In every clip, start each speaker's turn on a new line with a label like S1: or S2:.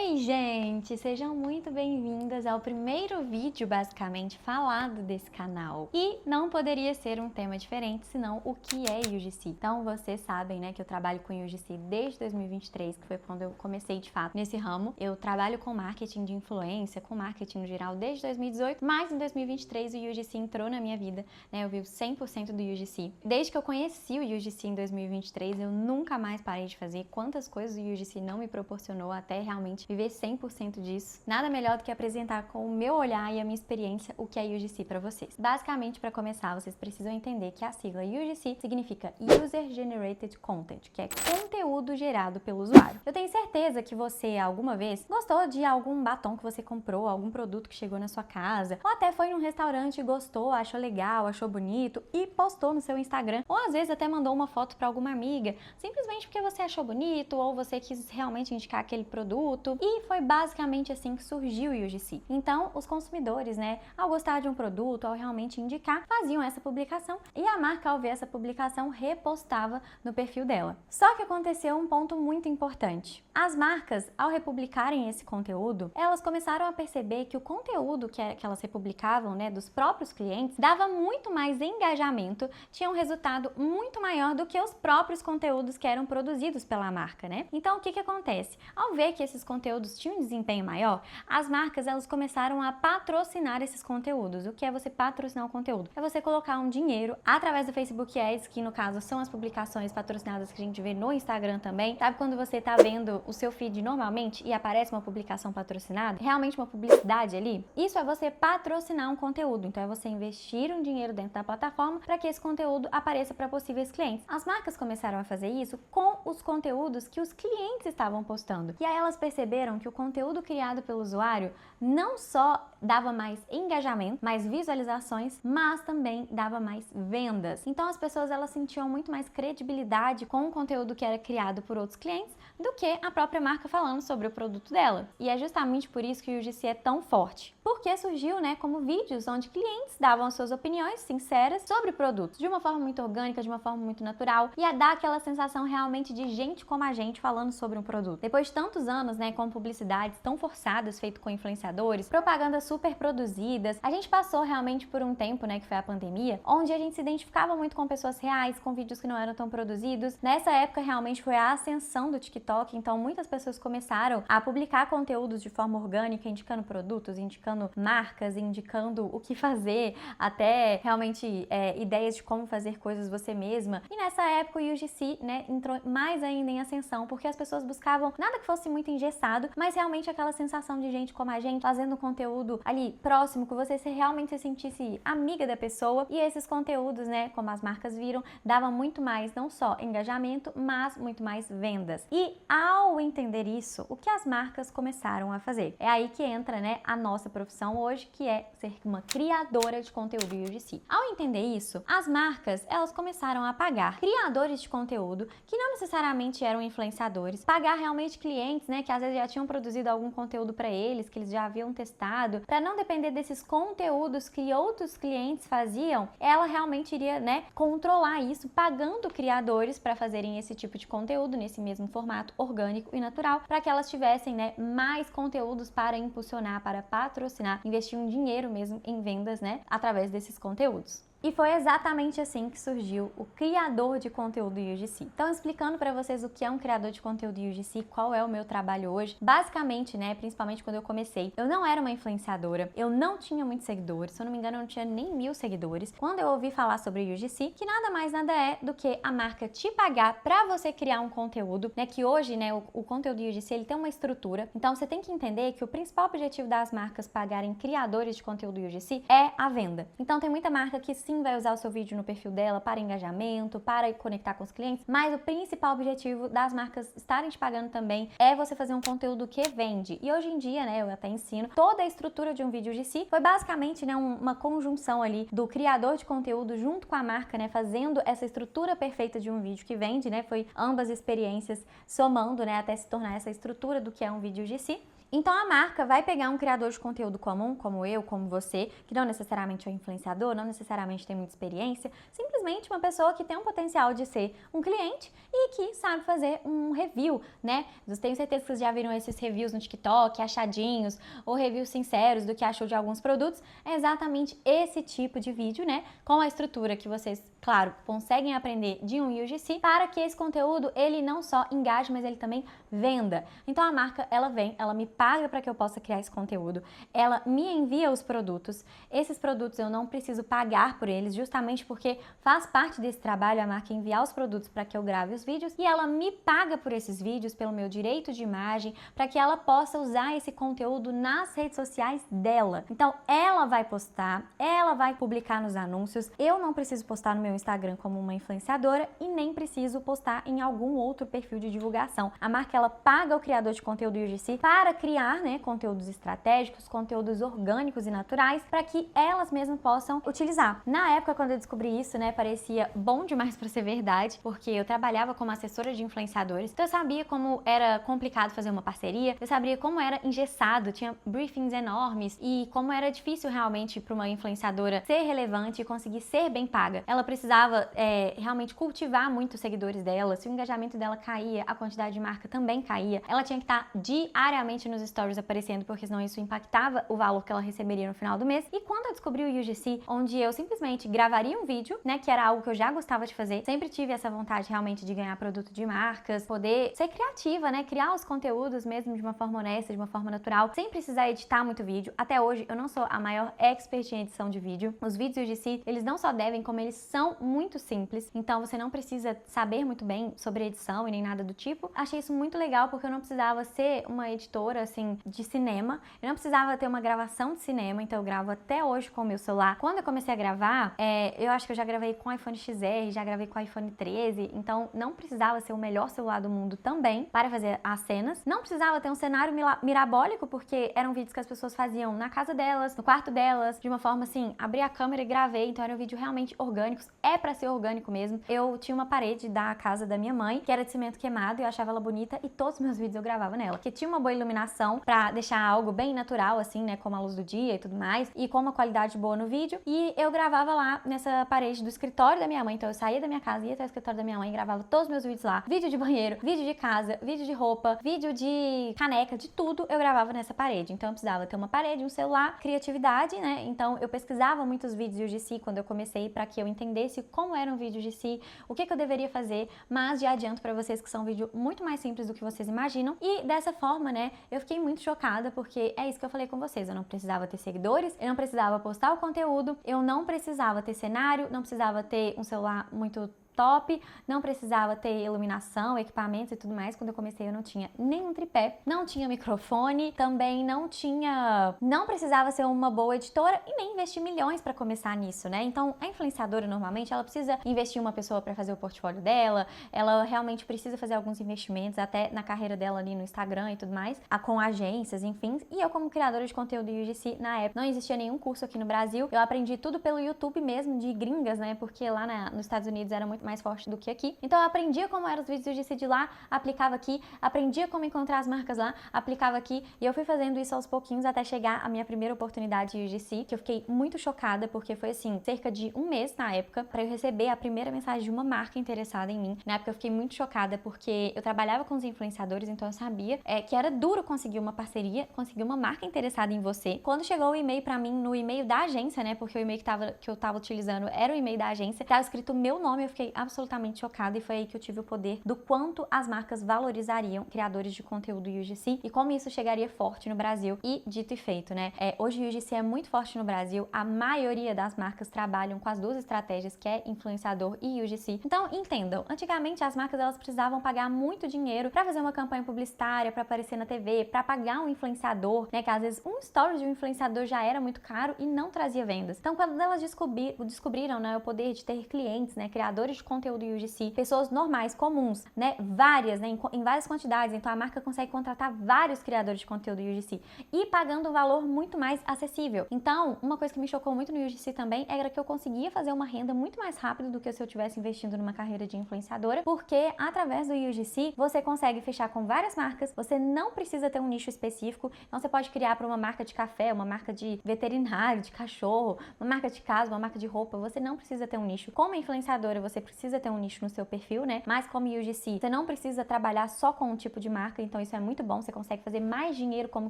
S1: Oi, gente! Sejam muito bem-vindas ao primeiro vídeo, basicamente, falado desse canal. E não poderia ser um tema diferente, senão o que é UGC. Então, vocês sabem, né, que eu trabalho com UGC desde 2023, que foi quando eu comecei, de fato, nesse ramo. Eu trabalho com marketing de influência, com marketing no geral, desde 2018, mas em 2023 o UGC entrou na minha vida, né, eu vivo 100% do UGC. Desde que eu conheci o UGC em 2023, eu nunca mais parei de fazer. Quantas coisas o UGC não me proporcionou até realmente viver 100% disso. Nada melhor do que apresentar com o meu olhar e a minha experiência o que é UGC para vocês. Basicamente, para começar, vocês precisam entender que a sigla UGC significa User Generated Content, que é conteúdo gerado pelo usuário. Eu tenho certeza que você, alguma vez, gostou de algum batom que você comprou, algum produto que chegou na sua casa, ou até foi num restaurante e gostou, achou legal, achou bonito e postou no seu Instagram, ou às vezes até mandou uma foto para alguma amiga, simplesmente porque você achou bonito ou você quis realmente indicar aquele produto. E foi basicamente assim que surgiu o UGC. Então, os consumidores, né, ao gostar de um produto, ao realmente indicar, faziam essa publicação e a marca, ao ver essa publicação, repostava no perfil dela. Só que aconteceu um ponto muito importante. As marcas, ao republicarem esse conteúdo, elas começaram a perceber que o conteúdo que elas republicavam, né, dos próprios clientes, dava muito mais engajamento, tinha um resultado muito maior do que os próprios conteúdos que eram produzidos pela marca, né? Então, o que acontece? Ao ver que esses conteúdos tinham um desempenho maior, as marcas elas começaram a patrocinar esses conteúdos. O que é você patrocinar o conteúdo? É você colocar um dinheiro através do Facebook Ads, que no caso são as publicações patrocinadas que a gente vê no Instagram também. Sabe quando você tá vendo o seu feed normalmente e aparece uma publicação patrocinada? Realmente uma publicidade ali? Isso é você patrocinar um conteúdo. Então é você investir um dinheiro dentro da plataforma para que esse conteúdo apareça para possíveis clientes. As marcas começaram a fazer isso com os conteúdos que os clientes estavam postando. E aí elas perceberam que o conteúdo criado pelo usuário não só dava mais engajamento, mais visualizações, mas também dava mais vendas. Então as pessoas elas sentiam muito mais credibilidade com o conteúdo que era criado por outros clientes do que a própria marca falando sobre o produto dela. E é justamente por isso que o UGC é tão forte. Porque surgiu, né, como vídeos onde clientes davam as suas opiniões sinceras sobre produtos, de uma forma muito orgânica, de uma forma muito natural, e a dar aquela sensação realmente de gente como a gente falando sobre um produto. Depois de tantos anos, né, com publicidades tão forçadas, feito com influenciadores, propagandas super produzidas, a gente passou realmente por um tempo, né, que foi a pandemia, onde a gente se identificava muito com pessoas reais, com vídeos que não eram tão produzidos. Nessa época, realmente foi a ascensão do TikTok, então muitas pessoas começaram a publicar conteúdos de forma orgânica, indicando produtos, indicando marcas, indicando o que fazer, até realmente ideias de como fazer coisas você mesma. E nessa época o UGC, né, entrou mais ainda em ascensão, porque as pessoas buscavam nada que fosse muito engessado, mas realmente aquela sensação de gente como a gente, fazendo conteúdo ali próximo, que você realmente se sentisse amiga da pessoa. E esses conteúdos, né, como as marcas viram, davam muito mais, não só engajamento, mas muito mais vendas. E ao entender isso, o que as marcas começaram a fazer? É aí que entra, né, a nossa profissão hoje, que é ser uma criadora de conteúdo UGC. Ao entender isso, as marcas, elas começaram a pagar criadores de conteúdo, que não necessariamente eram influenciadores, pagar realmente clientes, né, que às vezes já tinham produzido algum conteúdo para eles, que eles já haviam testado, para não depender desses conteúdos que outros clientes faziam. Ela realmente iria, né, controlar isso, pagando criadores para fazerem esse tipo de conteúdo nesse mesmo formato orgânico e natural, para que elas tivessem, né, mais conteúdos para impulsionar, para patrocinar, investir um dinheiro mesmo em vendas, né, através desses conteúdos. E foi exatamente assim que surgiu o criador de conteúdo UGC. Então, explicando para vocês o que é um criador de conteúdo UGC, qual é o meu trabalho hoje. Basicamente, né, principalmente quando eu comecei, eu não era uma influenciadora, eu não tinha muitos seguidores, se eu não me engano, eu não tinha nem 1000 seguidores. Quando eu ouvi falar sobre o UGC, que nada mais nada é do que a marca te pagar para você criar um conteúdo, né, que hoje, né, o conteúdo UGC, ele tem uma estrutura. Então, você tem que entender que o principal objetivo das marcas pagarem criadores de conteúdo UGC é a venda. Então, tem muita marca que sim vai usar o seu vídeo no perfil dela para engajamento, para conectar com os clientes, mas o principal objetivo das marcas estarem te pagando também é você fazer um conteúdo que vende. E hoje em dia, né, eu até ensino, toda a estrutura de um vídeo UGC foi basicamente, né, uma conjunção ali do criador de conteúdo junto com a marca, né, fazendo essa estrutura perfeita de um vídeo que vende, né, foi ambas experiências somando, né, até se tornar essa estrutura do que é um vídeo UGC. Então a marca vai pegar um criador de conteúdo comum, como eu, como você, que não necessariamente é um influenciador, não necessariamente tem muita experiência, simplesmente uma pessoa que tem um potencial de ser um cliente e que sabe fazer um review, né? Eu tenho certeza que vocês já viram esses reviews no TikTok, achadinhos, ou reviews sinceros do que achou de alguns produtos. É exatamente esse tipo de vídeo, né? Com a estrutura que vocês, claro, conseguem aprender de um UGC, para que esse conteúdo, ele não só engaje, mas ele também venda. Então a marca, ela vem, ela me paga para que eu possa criar esse conteúdo, ela me envia os produtos. Esses produtos eu não preciso pagar por eles, justamente porque faz parte desse trabalho a marca enviar os produtos para que eu grave os vídeos, e ela me paga por esses vídeos, pelo meu direito de imagem, para que ela possa usar esse conteúdo nas redes sociais dela. Então ela vai postar, ela vai publicar nos anúncios. Eu não preciso postar no meu Instagram como uma influenciadora e nem preciso postar em algum outro perfil de divulgação. A marca, ela paga o criador de conteúdo UGC para criar, né, conteúdos estratégicos, conteúdos orgânicos e naturais, para que elas mesmas possam utilizar. Na época, quando eu descobri isso, né, parecia bom demais para ser verdade, porque eu trabalhava como assessora de influenciadores, então eu sabia como era complicado fazer uma parceria, eu sabia como era engessado, tinha briefings enormes e como era difícil realmente para uma influenciadora ser relevante e conseguir ser bem paga. Ela precisava realmente cultivar muito os seguidores dela, se o engajamento dela caía, a quantidade de marca também caía, ela tinha que estar diariamente nos stories aparecendo, porque senão isso impactava o valor que ela receberia no final do mês. E quando eu descobri o UGC, onde eu simplesmente gravaria um vídeo, né, que era algo que eu já gostava de fazer, sempre tive essa vontade realmente de ganhar produto de marcas, poder ser criativa, né, criar os conteúdos mesmo de uma forma honesta, de uma forma natural, sem precisar editar muito vídeo. Até hoje eu não sou a maior expert em edição de vídeo. Os vídeos UGC, eles não só devem, como eles são muito simples, então você não precisa saber muito bem sobre edição e nem nada do tipo. Achei isso muito legal, porque eu não precisava ser uma editora, assim, de cinema, eu não precisava ter uma gravação de cinema, então eu gravo até hoje com o meu celular. Quando eu comecei a gravar, eu acho que eu já gravei com iPhone XR, já gravei com iPhone 13, então não precisava ser o melhor celular do mundo também para fazer as cenas. Não precisava ter um cenário mirabólico, porque eram vídeos que as pessoas faziam na casa delas, no quarto delas, de uma forma assim, abri a câmera e gravei, então eram vídeos realmente orgânicos, é pra ser orgânico mesmo. Eu tinha uma parede da casa da minha mãe, que era de cimento queimado, e eu achava ela bonita, e todos os meus vídeos eu gravava nela, que tinha uma boa iluminação pra deixar algo bem natural, assim, né, como a luz do dia e tudo mais, e com uma qualidade boa no vídeo, e eu gravava lá nessa parede do escritório da minha mãe. Então eu saía da minha casa, ia até o escritório da minha mãe e gravava todos os meus vídeos lá, vídeo de banheiro, vídeo de casa, vídeo de roupa, vídeo de caneca, de tudo eu gravava nessa parede. Então eu precisava ter uma parede, um celular, criatividade, né, então eu pesquisava muitos vídeos de si quando eu comecei, para que eu entendesse como era um vídeo de si, o que eu deveria fazer, mas já adianto pra vocês que são vídeos muito mais simples do que vocês imaginam. E dessa forma, né, eu fiquei muito chocada, porque é isso que eu falei com vocês, eu não precisava ter seguidores, eu não precisava postar o conteúdo, eu não precisava ter cenário, não precisava ter um celular muito top, não precisava ter iluminação, equipamentos e tudo mais. Quando eu comecei eu não tinha nenhum tripé, não tinha microfone, também não precisava ser uma boa editora e nem investir milhões para começar nisso, né? Então a influenciadora normalmente ela precisa investir em uma pessoa para fazer o portfólio dela, ela realmente precisa fazer alguns investimentos até na carreira dela ali no Instagram e tudo mais, com agências, enfim. E eu, como criadora de conteúdo UGC, na época não existia nenhum curso aqui no Brasil, eu aprendi tudo pelo YouTube mesmo, de gringas, né? Porque lá nos Estados Unidos era muito mais forte do que aqui. Então eu aprendia como eram os vídeos de UGC de lá, aplicava aqui, aprendia como encontrar as marcas lá, aplicava aqui, e eu fui fazendo isso aos pouquinhos até chegar a minha primeira oportunidade de UGC, que eu fiquei muito chocada, porque foi assim, cerca de um mês na época, para eu receber a primeira mensagem de uma marca interessada em mim. Na época eu fiquei muito chocada, porque eu trabalhava com os influenciadores, então eu sabia que era duro conseguir uma parceria, conseguir uma marca interessada em você. Quando chegou o e-mail para mim, no e-mail da agência, né, porque o e-mail que eu tava utilizando era o e-mail da agência, tava escrito o meu nome, eu fiquei absolutamente chocada, e foi aí que eu tive o poder do quanto as marcas valorizariam criadores de conteúdo UGC e como isso chegaria forte no Brasil. E dito e feito, né? Hoje o UGC é muito forte no Brasil, a maioria das marcas trabalham com as duas estratégias, que é influenciador e UGC. Então entendam, antigamente as marcas elas precisavam pagar muito dinheiro para fazer uma campanha publicitária, para aparecer na TV, para pagar um influenciador, né? Que às vezes um story de um influenciador já era muito caro e não trazia vendas. Então quando elas descobriram, né, o poder de ter clientes, né, criadores de conteúdo UGC, pessoas normais, comuns, né, várias, né, em várias quantidades, então a marca consegue contratar vários criadores de conteúdo UGC e pagando um valor muito mais acessível. Então, uma coisa que me chocou muito no UGC também era que eu conseguia fazer uma renda muito mais rápido do que se eu estivesse investindo numa carreira de influenciadora, porque através do UGC você consegue fechar com várias marcas, você não precisa ter um nicho específico, então você pode criar para uma marca de café, uma marca de veterinário, de cachorro, uma marca de casa, uma marca de roupa, você não precisa ter um nicho. Como influenciadora, você precisa ter um nicho no seu perfil, né? Mas como UGC, você não precisa trabalhar só com um tipo de marca, então isso é muito bom, você consegue fazer mais dinheiro como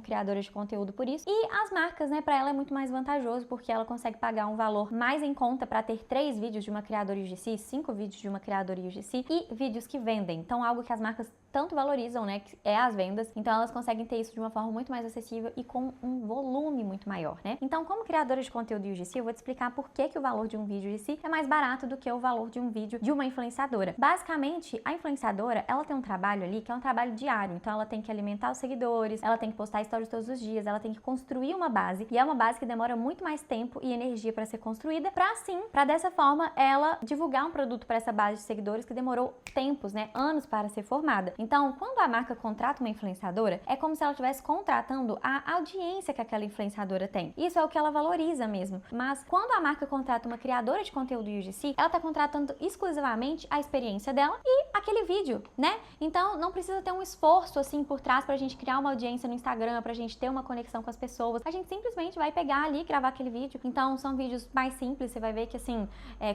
S1: criadora de conteúdo por isso. E as marcas, né, para ela é muito mais vantajoso, porque ela consegue pagar um valor mais em conta para ter 3 vídeos de uma criadora UGC, 5 vídeos de uma criadora UGC e vídeos que vendem. Então, algo que as marcas tanto valorizam, né, que é as vendas. Então, elas conseguem ter isso de uma forma muito mais acessível e com um volume muito maior, né? Então, como criadora de conteúdo UGC, eu vou te explicar por que o valor de um vídeo UGC é mais barato do que o valor de um vídeo de uma influenciadora. Basicamente, a influenciadora, ela tem um trabalho ali que é um trabalho diário. Então, ela tem que alimentar os seguidores, ela tem que postar stories todos os dias, ela tem que construir uma base. E é uma base que demora muito mais tempo e energia para ser construída, para dessa forma, ela divulgar um produto para essa base de seguidores que demorou tempos, né, anos para ser formada. Então, quando a marca contrata uma influenciadora, é como se ela estivesse contratando a audiência que aquela influenciadora tem. Isso é o que ela valoriza mesmo. Mas quando a marca contrata uma criadora de conteúdo UGC, ela está contratando exclusivamente a experiência dela e aquele vídeo, né? Então, não precisa ter um esforço assim por trás pra gente criar uma audiência no Instagram, pra gente ter uma conexão com as pessoas. A gente simplesmente vai pegar ali e gravar aquele vídeo. Então, são vídeos mais simples, você vai ver que assim,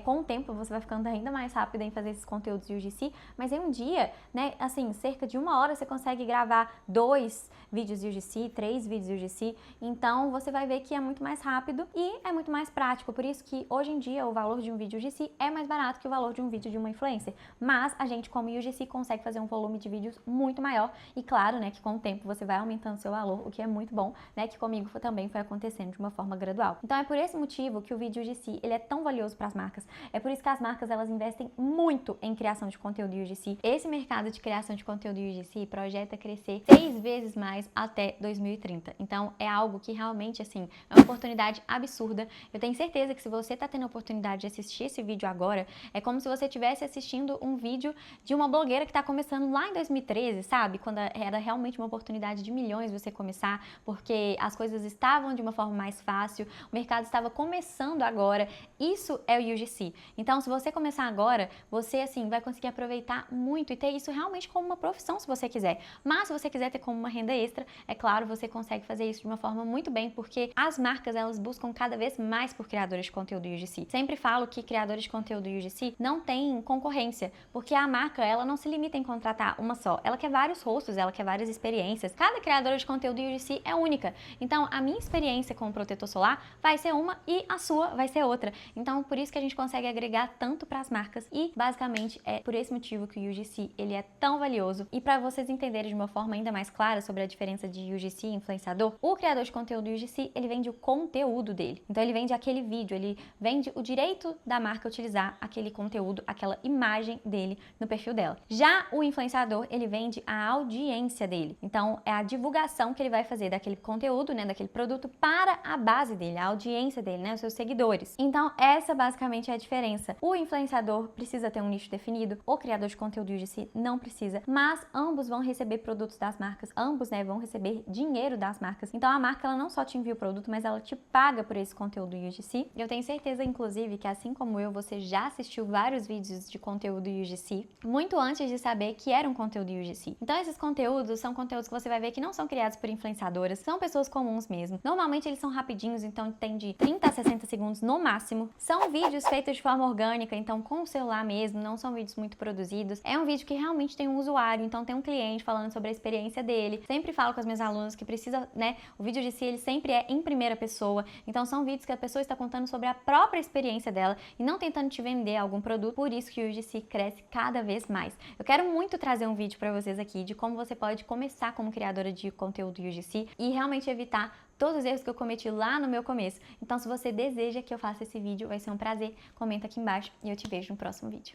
S1: com o tempo você vai ficando ainda mais rápida em fazer esses conteúdos de UGC, mas em um dia, né, assim, cerca de 1 hora você consegue gravar 2 vídeos de UGC, 3 vídeos de UGC, então você vai ver que é muito mais rápido e é muito mais prático, por isso que hoje em dia o valor de um vídeo UGC é mais barato que o valor de um vídeo de uma influencer, mas a gente como UGC consegue fazer um volume de vídeos muito maior e claro, né, que com o tempo você vai aumentando seu valor, o que é muito bom, né, que comigo também foi acontecendo de uma forma gradual. Então é por esse motivo que o vídeo UGC, ele é tão valioso para as marcas, é por isso que as marcas, elas investem muito em criação de conteúdo UGC. Esse mercado de criação de conteúdo UGC projeta crescer 6 vezes mais até 2030. Então é algo que realmente, assim, é uma oportunidade absurda. Eu tenho certeza que se você tá tendo a oportunidade de assistir esse vídeo agora, é como se você estivesse assistindo um vídeo de uma blogueira que tá começando lá em 2013, sabe? Quando era realmente uma oportunidade de milhões você começar, porque as coisas estavam de uma forma mais fácil, o mercado estava começando agora. Isso é o UGC. Então, se você começar agora, você, assim, vai conseguir aproveitar muito e ter isso realmente como uma profissão, se você quiser. Mas se você quiser ter como uma renda extra, é claro, você consegue fazer isso de uma forma muito bem, porque as marcas, elas buscam cada vez mais por criadores de conteúdo UGC. Sempre falo que criadores de conteúdo UGC não tem concorrência, porque a marca, ela não se limita em contratar uma só. Ela quer vários rostos, ela quer várias experiências. Cada criadora de conteúdo UGC é única. Então, a minha experiência com o protetor solar vai ser uma e a sua vai ser outra. Então, por isso que a gente consegue agregar tanto para as marcas e, basicamente, é por esse motivo que o UGC, ele é tão valioso. E para vocês entenderem de uma forma ainda mais clara sobre a diferença de UGC e influenciador, o criador de conteúdo UGC, ele vende o conteúdo dele. Então, ele vende aquele vídeo, ele vende o direito da marca utilizar aquele conteúdo, aquela imagem dele no perfil dela. Já o influenciador, ele vende a audiência dele. Então, é a divulgação que ele vai fazer daquele conteúdo, né, daquele produto para a base dele, a audiência dele, né, os seus seguidores. Então, essa basicamente é a diferença. O influenciador precisa ter um nicho definido, o criador de conteúdo UGC não precisa, mas ambos vão receber produtos das marcas, ambos, né, vão receber dinheiro das marcas. Então, a marca, ela não só te envia o produto, mas ela te paga por esse conteúdo UGC. Eu tenho certeza, inclusive, que assim como eu, você já assistiu vários vídeos de conteúdo UGC, muito antes de saber que era um conteúdo UGC. Então, esses conteúdos são conteúdos que você vai ver que não são criados por influenciadoras, são pessoas comuns mesmo. Normalmente, eles são rapidinhos, então tem de 30 a 60 segundos no máximo. São vídeos feitos de forma orgânica, então com o celular mesmo, não são vídeos muito produzidos. É um vídeo que realmente tem um usuário, então tem um cliente falando sobre a experiência dele. Sempre falo com as minhas alunas que precisa, né, o vídeo de si, ele sempre é em primeira pessoa. Então são vídeos que a pessoa está contando sobre a própria experiência dela e não tentando te vender algum produto. Por isso que o UGC cresce cada vez mais. Eu quero muito trazer um vídeo para vocês aqui de como você pode começar como criadora de conteúdo UGC e realmente evitar todos os erros que eu cometi lá no meu começo. Então, se você deseja que eu faça esse vídeo, vai ser um prazer. Comenta aqui embaixo e eu te vejo no próximo vídeo.